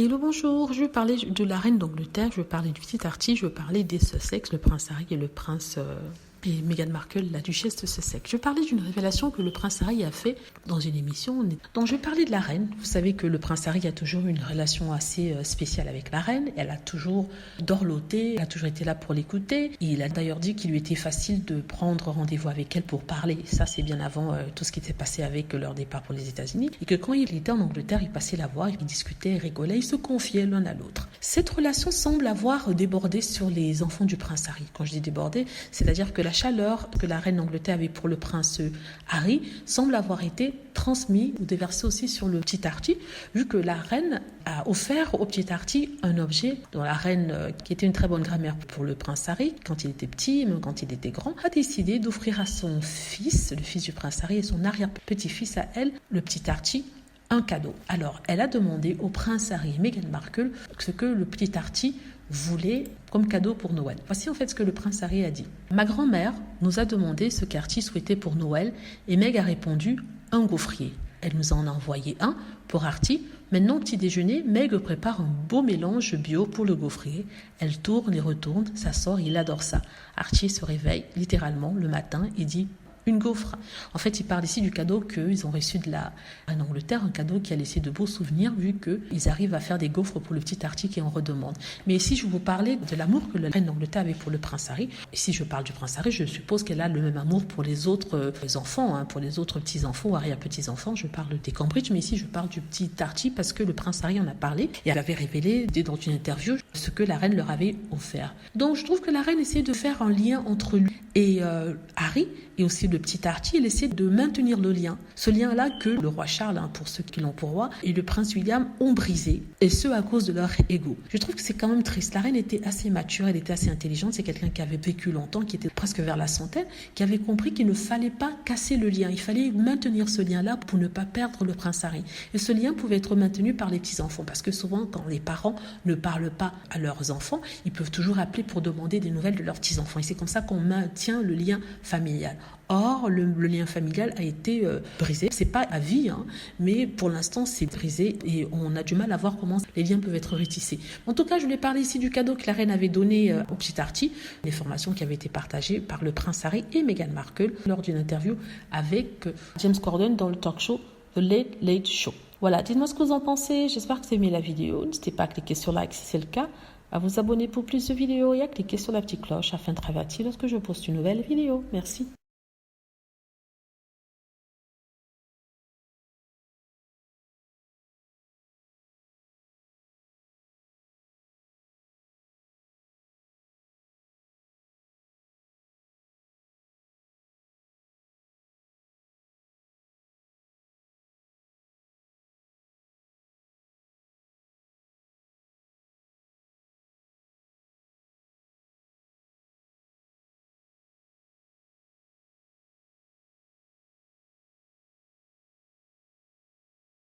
Hello, bonjour, je vais parler de la reine d'Angleterre, je vais parler du petit Archie, je vais parler des Sussex, le prince Harry et le prince et Meghan Markle, la duchesse de Sussex. Je vais parler d'une révélation que le prince Harry a fait dans une émission. Donc je vais parler de la reine. Vous savez que le prince Harry a toujours eu une relation assez spéciale avec la reine. Elle a toujours dorloté, elle a toujours été là pour l'écouter. Il a d'ailleurs dit qu'il lui était facile de prendre rendez-vous avec elle pour parler. Ça, c'est bien avant tout ce qui s'est passé avec leur départ pour les États-Unis. Et que quand il était en Angleterre, il passait la voir, il discutait, il rigolait, ils se confiaient l'un à l'autre. Cette relation semble avoir débordé sur les enfants du prince Harry. Quand je dis débordé, c'est-à-dire que la chaleur que la reine d'Angleterre avait pour le prince Harry semble avoir été transmise ou déversée aussi sur le petit Archie, vu que la reine a offert au petit Archie un objet dont la reine, qui était une très bonne grand-mère pour le prince Harry, quand il était petit, même quand il était grand, a décidé d'offrir à son fils, le fils du prince Harry, et son arrière-petit-fils à elle, le petit Archie, un cadeau. Alors, elle a demandé au prince Harry et Meghan Markle ce que le petit Archie voulait comme cadeau pour Noël. Voici en fait ce que le prince Harry a dit. Ma grand-mère nous a demandé ce qu'Archie souhaitait pour Noël et Meg a répondu un gaufrier. Elle nous en a envoyé un pour Archie. Maintenant, au petit déjeuner, Meg prépare un beau mélange bio pour le gaufrier. Elle tourne et retourne, ça sort, il adore ça. Archie se réveille littéralement le matin et dit une gaufre. En fait, il parle ici du cadeau qu'ils ont reçu de la reine d'Angleterre, un cadeau qui a laissé de beaux souvenirs vu qu'ils arrivent à faire des gaufres pour le petit Archie qui en redemande. Mais ici, je vous parlais de l'amour que la reine d'Angleterre avait pour le prince Harry. Et si je parle du prince Harry, je suppose qu'elle a le même amour pour les autres enfants, pour les autres petits-enfants ou arrière-petits-enfants. Je parle des Cambridge, mais ici, je parle du petit Archie parce que le prince Harry en a parlé et elle avait révélé dans une interview ce que la reine leur avait offert. Donc, je trouve que la reine essaie de faire un lien entre lui et Harry et aussi le petit Archie, il essaie de maintenir le lien. Ce lien-là que le roi Charles, pour ceux qui l'ont pour roi, et le prince William ont brisé, et ce à cause de leur ego. Je trouve que c'est quand même triste. La reine était assez mature, elle était assez intelligente, c'est quelqu'un qui avait vécu longtemps, qui était presque vers la centaine, qui avait compris qu'il ne fallait pas casser le lien, il fallait maintenir ce lien-là pour ne pas perdre le prince Harry. Et ce lien pouvait être maintenu par les petits-enfants, parce que souvent, quand les parents ne parlent pas à leurs enfants, ils peuvent toujours appeler pour demander des nouvelles de leurs petits-enfants. Et c'est comme ça qu'on maintient le lien familial. Or, le lien familial a été brisé. C'est pas à vie, mais pour l'instant, c'est brisé et on a du mal à voir comment les liens peuvent être retissés. En tout cas, je voulais parler ici du cadeau que la reine avait donné au petit Archie, une information qui avait été partagée par le prince Harry et Meghan Markle lors d'une interview avec James Corden dans le talk show The Late Late Show. Voilà, dites-moi ce que vous en pensez. J'espère que vous avez aimé la vidéo. N'hésitez pas à cliquer sur like si c'est le cas, à vous abonner pour plus de vidéos et à cliquer sur la petite cloche afin de être averti lorsque je poste une nouvelle vidéo. Merci.